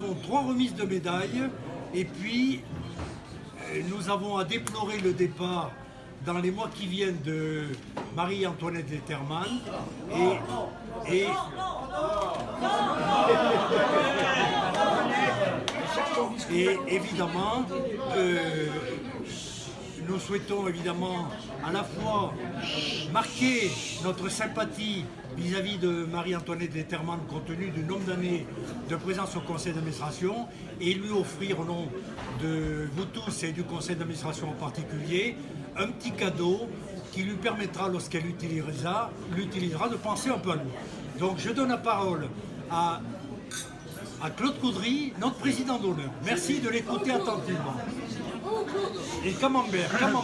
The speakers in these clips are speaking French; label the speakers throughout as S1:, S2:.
S1: avons 3 remises de médailles et puis nous avons à déplorer le départ dans les mois qui viennent de Marie-Antoinette Letterman et évidemment nous souhaitons évidemment à la fois marquer notre sympathie vis-à-vis de Marie-Antoinette Letterman compte tenu du nombre d'années de présence au conseil d'administration et lui offrir au nom de vous tous et du conseil d'administration en particulier un petit cadeau qui lui permettra lorsqu'elle l'utilisera de penser un peu à nous. Donc je donne la parole à Claude Coudry, notre président d'honneur. Merci de l'écouter attentivement. Et camembert.
S2: Comme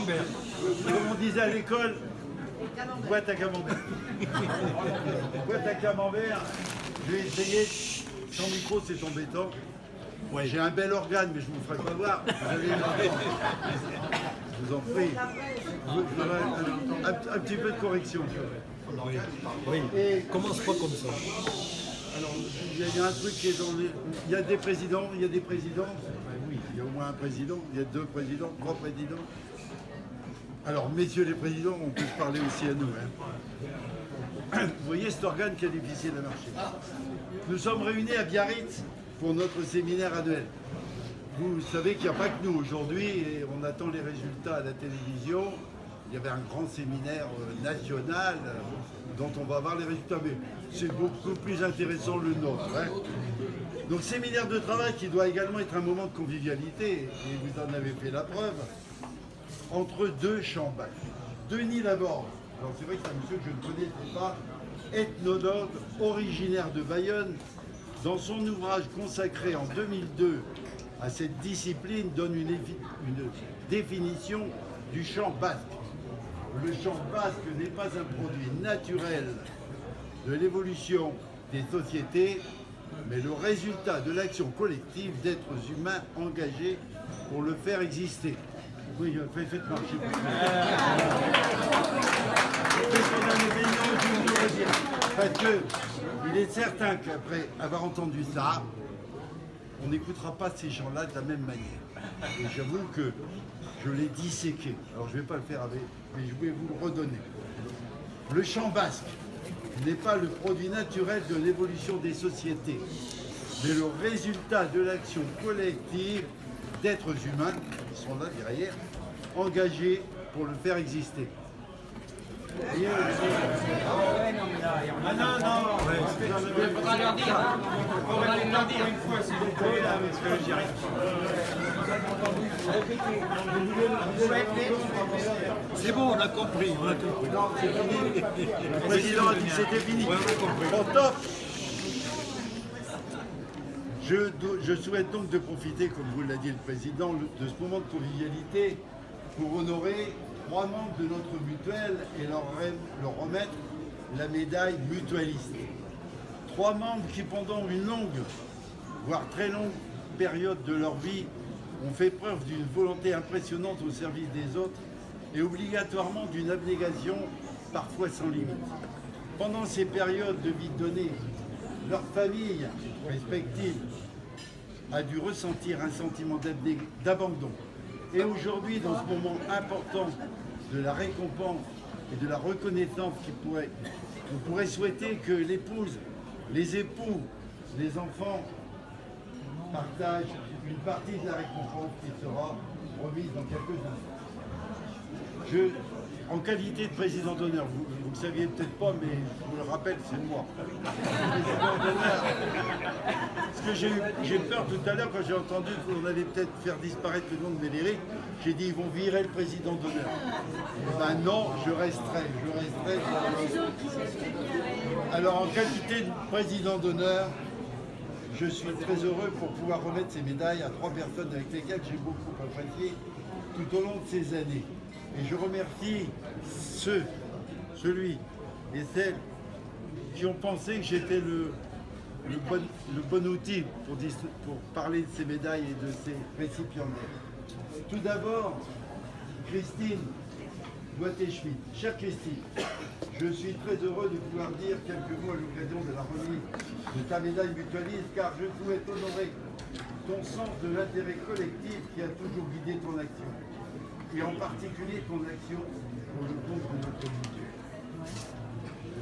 S2: on disait à l'école, boîte à camembert. Boîte à camembert, je vais essayer. Sans micro, c'est embêtant. Ouais. J'ai un bel organe, mais je ne vous ferai pas voir. Vous allez l'entendre. Je vous en prie. Un petit peu de correction.
S1: Oui. Et commence pas comme ça.
S2: Alors, il y a un truc qui est dans les... Il y a des présidents, il y a des présidents. Oui, il y a au moins un président, il y a 2 présidents, 3 présidents. Alors, messieurs les présidents, on peut se parler aussi à nous. Hein. Vous voyez cet organe qui est difficile à marcher. Nous sommes réunis à Biarritz pour notre séminaire annuel. Vous savez qu'il n'y a pas que nous aujourd'hui, et on attend les résultats à la télévision. Il y avait un grand séminaire national dont on va avoir les résultats, mais c'est beaucoup plus intéressant le nôtre. Hein. Donc séminaire de travail qui doit également être un moment de convivialité, et vous en avez fait la preuve, entre 2 chambres. Denis Laborde, alors c'est vrai que c'est un monsieur que je ne connaissais pas, ethnologue originaire de Bayonne, dans son ouvrage consacré en 2002 à cette discipline, donne une définition du chant basque. Le chant basque n'est pas un produit naturel de l'évolution des sociétés, mais le résultat de l'action collective d'êtres humains engagés pour le faire exister. Oui, faites marcher. Parce que il est certain qu'après avoir entendu ça, on n'écoutera pas ces gens-là de la même manière. Et j'avoue que je l'ai disséqué. Alors je ne vais pas le faire avec, mais je vais vous le redonner. Le chant basque n'est pas le produit naturel de l'évolution des sociétés, mais le résultat de l'action collective d'êtres humains, qui sont là derrière, engagés pour le faire exister.
S3: Ah non, il faudra leur dire. On va leur dire une fois, s'il vous plaît, là, parce que j'y arrive pas.
S1: C'est bon, on a compris.
S2: Non, c'est fini. Le président a dit que c'était fini.
S1: Ouais, on a compris.
S2: Bon, top. Je souhaite donc de profiter, comme vous l'a dit le président, de ce moment de convivialité pour honorer 3 membres de notre mutuelle et leur remettre la médaille mutualiste. 3 membres qui, pendant une longue, voire très longue période de leur vie, ont fait preuve d'une volonté impressionnante au service des autres et obligatoirement d'une abnégation parfois sans limite. Pendant ces périodes de vie donnée, leur famille respective a dû ressentir un sentiment d'abandon. Et aujourd'hui, dans ce moment important de la récompense et de la reconnaissance on pourrait souhaiter que l'épouse, les époux, les enfants partagent une partie de la récompense qui sera remise dans quelques instants. En qualité de président d'honneur, vous ne le saviez peut-être pas, mais je vous le rappelle, c'est moi. Président d'honneur. Parce que j'ai peur tout à l'heure, quand j'ai entendu qu'on allait peut-être faire disparaître le nom de Médéric, j'ai dit ils vont virer le président d'honneur. Ben non, je resterai. Alors en qualité de président d'honneur, je suis très heureux pour pouvoir remettre ces médailles à 3 personnes avec lesquelles j'ai beaucoup apprécié tout au long de ces années. Et je remercie celui et celles qui ont pensé que j'étais le bon outil pour parler de ces médailles et de ces récipiendaires. Tout d'abord, Christine Boité-Schmidt. Chère Christine, je suis très heureux de pouvoir dire quelques mots à l'occasion de la remise de ta médaille mutualiste, car je souhaite honorer ton sens de l'intérêt collectif qui a toujours guidé ton action, et en particulier ton action pour le compte de notre mutuelle.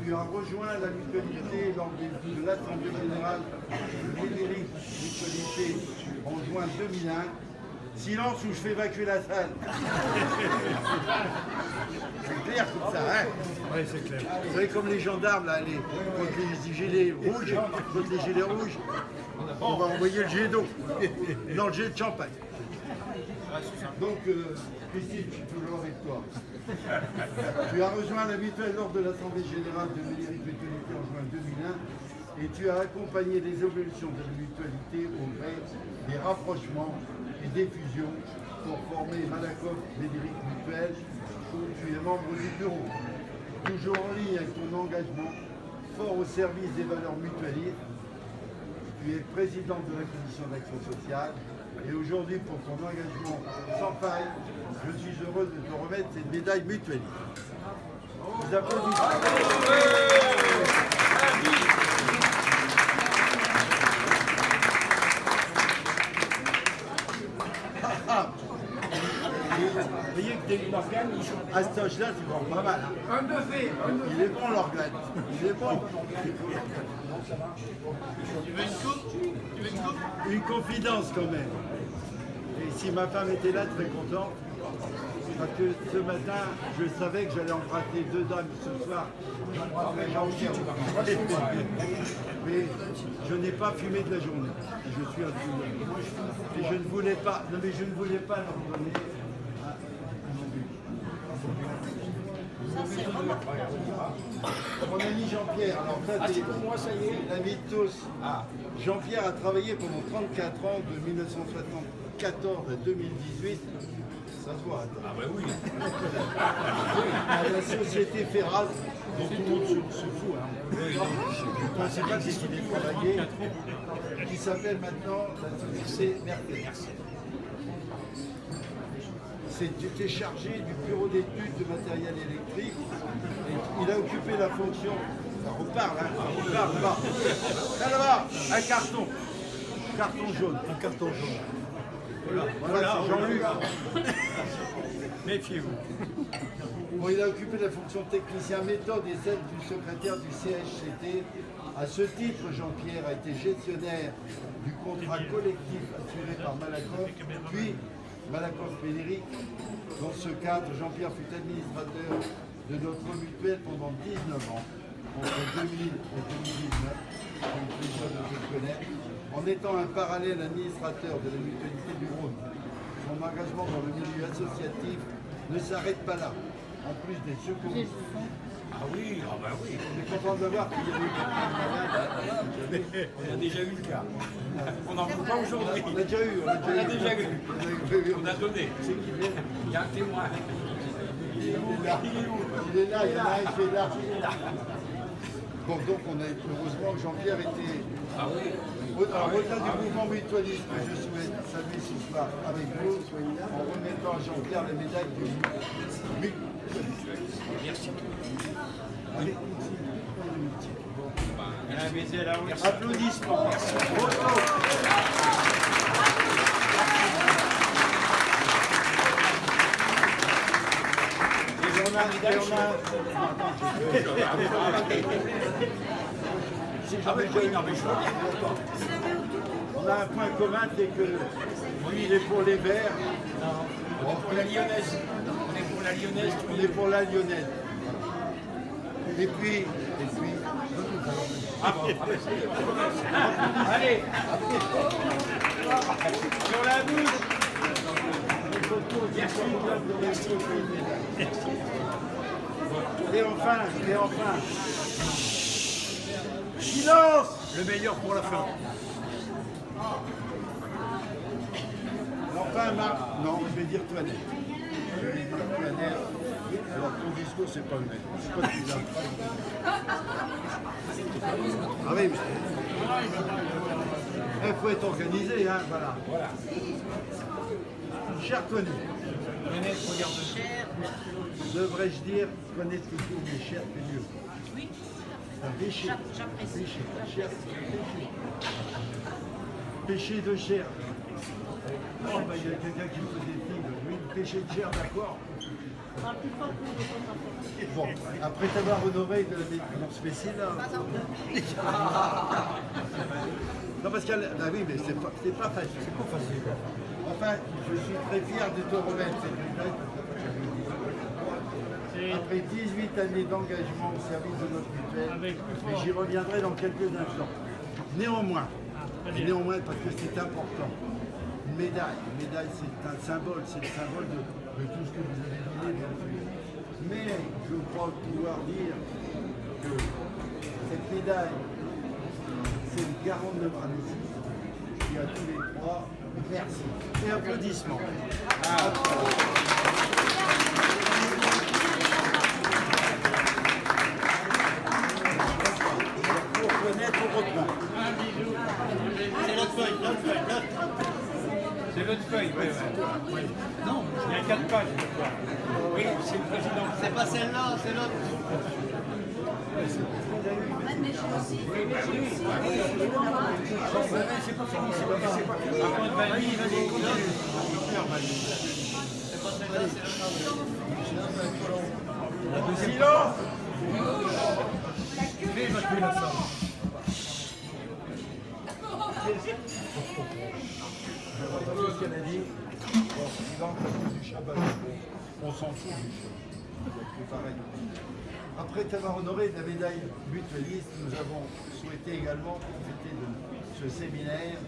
S2: Tu as rejoint la mutualité lors de l'Assemblée générale de Médéric Mutualité en juin 2001. Silence ou je fais évacuer la salle. C'est clair comme ça, hein?
S1: Oui, c'est clair.
S2: Vous savez, comme les gendarmes, là, contre les gilets rouges, on va envoyer le jet d'eau. Non, le jet de champagne. Donc, Christine, je suis toujours avec toi. Tu as rejoint la mutuelle lors de l'Assemblée générale de Médéric Mutualité en juin 2001 et tu as accompagné les évolutions de la mutualité au gré des rapprochements et des fusions pour former Malakoff Médéric Mutuelle où tu es membre du bureau. Toujours en ligne avec ton engagement, fort au service des valeurs mutualistes. Tu es présidente de la commission d'action sociale et aujourd'hui, pour ton engagement sans faille, je suis heureux de te remettre cette médaille mutualiste. Vous applaudissez. Vous voyez que t'es l'organe, à cet âge-là, tu vois pas mal. Hein. Il est bon l'organe. Il est bon. Tu veux une coupe? Une confidence quand même. Et si ma femme était là, très contente, parce que ce matin, je savais que j'allais embrasser deux dames ce soir. Mais je n'ai pas fumé de la journée. Je suis un fumeur. Et je ne voulais pas, non mais je ne voulais pas leur donner. Mon ami Jean-Pierre, alors ça c'est pour moi, ça y est, l'ami de tous. Jean-Pierre a travaillé pendant 34 ans, de 1974 à 2018. Ça se voit. Ah bah oui. À la société Ferraz, dont tout le monde se fout. Hein. Je ne sais pas si il est travaillé, qui s'appelle maintenant la société Mercedes. Tu étais chargé du bureau d'études de matériel électrique. Et il a occupé la fonction. Ça reparle, hein, ça reparle là-bas. Là-bas, un carton. Carton jaune. Un carton jaune. Voilà, c'est Jean-Luc.
S1: Méfiez-vous.
S2: Bon, il a occupé la fonction de technicien méthode et celle du secrétaire du CHCT. À ce titre, Jean-Pierre a été gestionnaire du contrat collectif assuré par Malakoff, puis Malakoff Médéric. Dans ce cadre, Jean-Pierre fut administrateur de notre mutuelle pendant 19 ans, entre 2000 et 2019, comme déjà de le connaître, en étant un parallèle administrateur de la mutualité du Rhône. Son engagement dans le milieu associatif ne s'arrête pas là. En plus des secours.
S1: Ah oui, ah bah oui.
S2: On est content de voir qu'il y a eu quelqu'un de malade.
S1: On a déjà eu le cas. On n'en veut pas aujourd'hui.
S2: On a déjà eu.
S1: On a déjà eu.
S2: On a
S1: donné.
S2: C'est qu'il est.
S1: Il y a un témoin.
S2: Il est là. Il est là, il y en a un qui est là. Bon, donc on a heureusement que Jean-Pierre était.
S1: Ah oui.
S2: Alors, au-delà du mouvement mutualiste que je souhaite saluer ce soir avec vous, en remettant à Jean-Pierre la médaille du
S1: Merci.
S2: Allez,
S1: Il a un baiser à la haute.
S2: applaudissements. On a un point commun, c'est que lui il est pour les Verts.
S1: On est pour la Lyonnaise. On est pour la Lyonnaise.
S2: On est pour la Lyonnaise. Et puis.
S1: Allez. Sur la bouche.
S2: Et enfin. Silence!
S1: Le meilleur pour la fin.
S2: Enfin, Marc. Non, je vais dire Toinette. Je vais dire Toinette. Alors, ton discours, c'est pas le même. C'est pas celui-là. Ah oui, mais. Il faut être organisé, hein, voilà. Cher Tony,
S3: Venez, regarde.
S2: Devrais-je dire, connaissez-vous mes chers pénieux?
S4: Oui,
S2: Péché.
S4: j'apprécie.
S2: Péché. Chair, péché. Péché de chair. Oh, bah, il y a quelqu'un qui me fait des filles. Oui, péché de chair, d'accord. Bon, après t'avoir honoré de la médecine spéciale. Non, parce qu'elle. Ah oui, mais c'est pas facile. C'est pas facile. Enfin, je suis très fier de te remettre cette médaille. Après 18 années d'engagement au service de notre mutuelle, mais j'y reviendrai dans quelques instants. Néanmoins, parce que c'est important, une médaille c'est un symbole, c'est le symbole de tout ce que vous avez donné, bien sûr. Mais je crois pouvoir dire que cette médaille, c'est le garant de notre amitié. Et à tous les trois, merci. Et applaudissements. Pour connaître autrement.
S1: C'est notre feuille,
S3: C'est votre feuille, oui.
S1: Non,
S3: Il y a 4 pages, je crois.
S1: oui, c'est le président.
S5: C'est pas celle-là, c'est l'autre.
S1: C'est pas fini, c'est pas fini.
S3: Par contre, Bali, vas-y, continue.
S5: C'est pas celle-là, c'est l'autre.
S2: Silence.
S1: Fais évacuer la salle.
S2: J'ai entendu ce qu'elle a dit. Bon, silence à cause du Shabbat. On s'en fout du Shabbat. C'est pareil. Après t'avoir honoré de la médaille mutualiste, nous avons souhaité également profiter de ce séminaire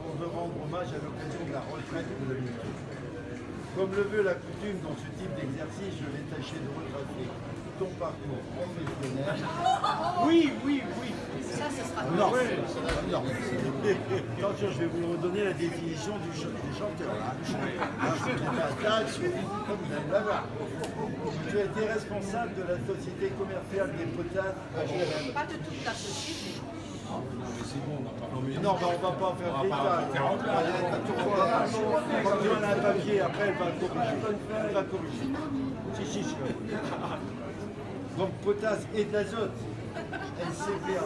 S2: pour te rendre hommage à l'occasion de la retraite de la mutuelle. Comme le veut la coutume dans ce type d'exercice, je vais tâcher de retracer ton parcours professionnel.
S1: Oui.
S4: Ça, ce sera
S2: Non, non. Attention, je vais vous redonner la définition des chanteurs. Comme vous allez la voir. Tu as été responsable de la société commerciale des potages HLM.
S4: pas de toute la société.
S2: Non, bah, on ne va pas faire des détails. Quand tu as un papier, après, elle va corriger. Elle va corriger. Si. Donc, potasse et d'azote. SCPA.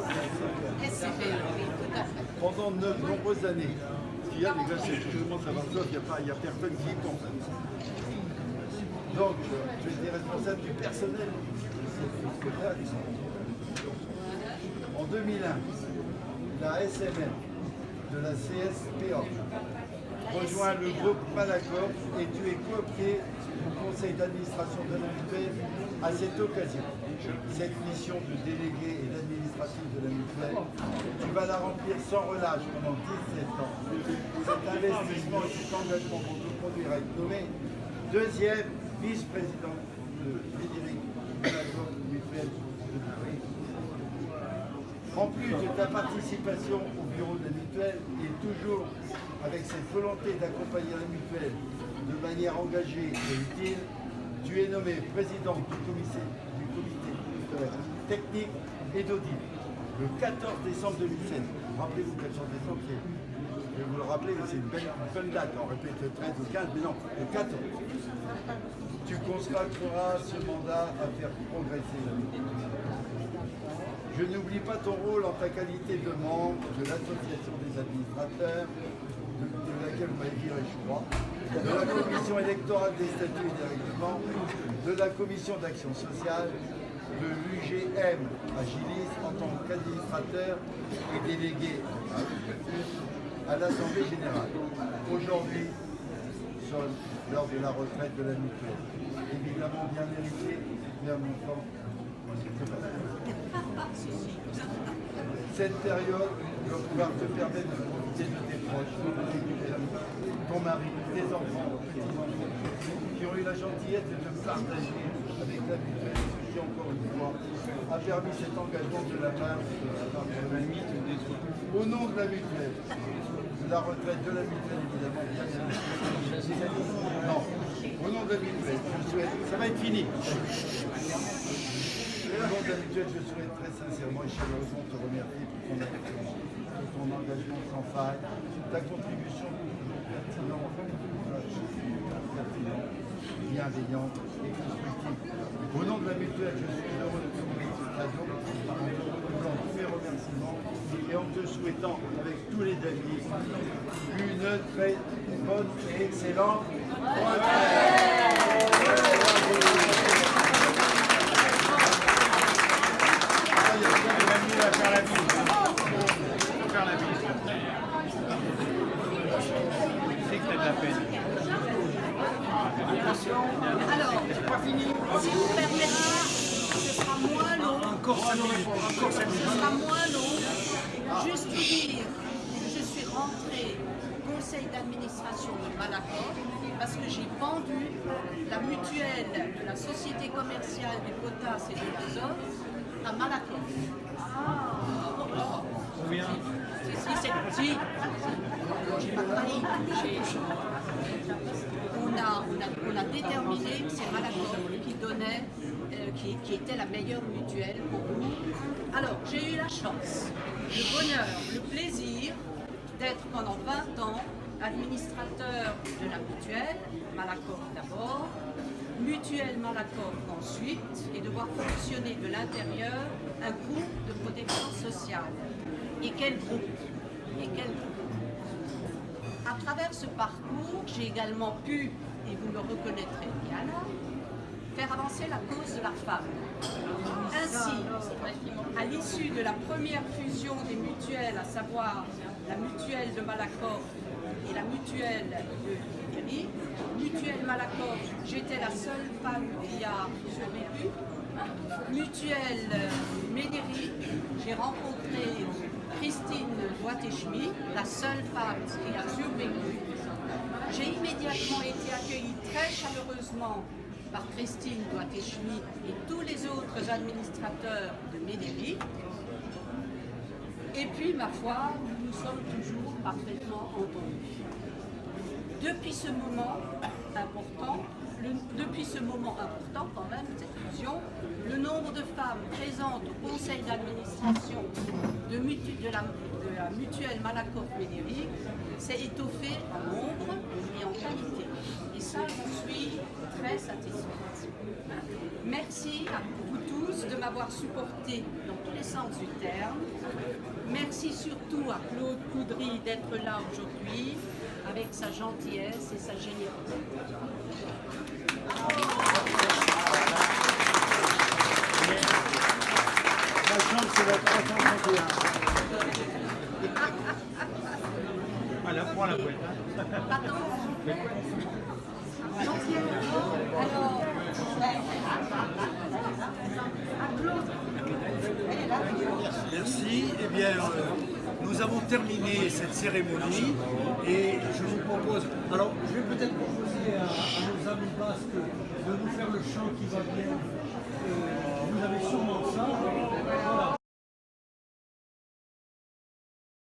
S4: SCP, oui, tout à fait.
S2: Pendant de nombreuses années. Ce qu'il y a, les gars, c'est que tout le monde savoir ça, il n'y a personne qui y pense. Donc, tu étais responsable du personnel de cette potasse. En 2001, la SMN de la CSPA rejoint le groupe Malakoff et tu es coopté au conseil d'administration de la mutuelle à cette occasion. Cette mission de délégué et d'administratif de la mutuelle, tu vas la remplir sans relâche pendant 17 ans. Cet investissement et cet engagement vont te conduire à être nommé deuxième vice-président de Frédéric Malakoff mutuelle de Paris. En plus de ta participation au bureau de la mutuelle et toujours avec cette volonté d'accompagner la mutuelle de manière engagée et utile, tu es nommé président du comité technique et d'audit le 14 décembre 2007. Rappelez-vous, 14 décembre, je vais vous le rappeler, c'est une bonne date. On répète le 13 ou le 15, mais non, le 14. Tu consacreras ce mandat à faire progresser la mutuelle. Je n'oublie pas ton rôle en ta qualité de membre de l'association des administrateurs, de laquelle vous m'avez viré, je crois, de la commission électorale des statuts et des règlements, de la commission d'action sociale, de l'UGM à Gilis en tant qu'administrateur et délégué à l'Assemblée générale. Aujourd'hui sonne l'heure de la retraite de la mutuelle. Évidemment bien méritée, mais à mon temps, c'est pas ça. Cette période doit pouvoir te permettre de profiter de tes proches, ton mari, tes enfants, petits-enfants, qui ont eu la gentillesse de te partager avec la mutuelle, ce qui encore une fois a permis cet engagement de la part de la mutuelle. Au nom de la mutuelle, de la retraite de la mutuelle évidemment, bien sûr. Non, au nom de la mutuelle, je souhaite, ça va être fini. Au nom de la mutuelle, je souhaite très sincèrement et chaleureusement te remercier pour ton attention, pour ton ton engagement sans faille, ta contribution toujours pertinente, bienveillante et constructive. Au nom de la mutuelle, je suis heureux de te remercier cette occasion en te renouvelant tous mes remerciements et en te souhaitant, avec tous les amis, une très bonne et excellente
S4: Alors, si vous permettez, ce sera moins long.
S1: Encore 5 minutes. Encore 5 minutes.
S4: Ce sera moins long. Juste vous dire que je suis rentrée au conseil d'administration de Malakoff parce que j'ai vendu la mutuelle de la société commerciale du potasse et de l'azote à Malakoff.
S3: Combien?
S4: Si, j'ai pas trahi. On a déterminé que c'est Malakoff qui donnait, qui était la meilleure mutuelle pour nous. Alors, j'ai eu la chance, le bonheur, le plaisir d'être pendant 20 ans administrateur de la mutuelle, Malakoff d'abord, mutuelle Malakoff ensuite, et de voir fonctionner de l'intérieur un groupe de protection sociale. Et quel groupe! Et quel groupe! À travers ce parcours, j'ai également pu, et vous me reconnaîtrez bien là, faire avancer la cause de la femme. Ainsi, à l'issue de la première fusion des mutuelles, à savoir la mutuelle de Malakoff et la mutuelle de Médéry, mutuelle Malakoff, j'étais la seule femme qui a survécu. Mutuelle Médéry, j'ai rencontré Christine Douaté-Schmy, la seule femme qui a survécu. J'ai immédiatement été accueillie très chaleureusement par Christine Douaté-Schmy et tous les autres administrateurs de Médéry. Et puis, ma foi, nous sommes toujours parfaitement entendus. Depuis ce moment important quand même, cette fusion, le nombre de femmes présentes au conseil d'administration de la mutuelle Malakoff-Médéry s'est étoffé en nombre et en qualité. Et ça, j'en suis très satisfaite. Merci à vous tous de m'avoir supporté dans tous les sens du terme. Merci surtout à Claude Coudry d'être là aujourd'hui avec sa gentillesse et sa générosité.
S2: La chance, c'est la 331.
S3: Voilà, prends la boîte.
S4: Pardon? Alors,
S1: Merci. Eh bien, nous avons terminé cette cérémonie et je vous propose. Alors, je vais peut-être proposer à nos amis basques de nous faire le chant qui va bien. Vous avez sûrement ça.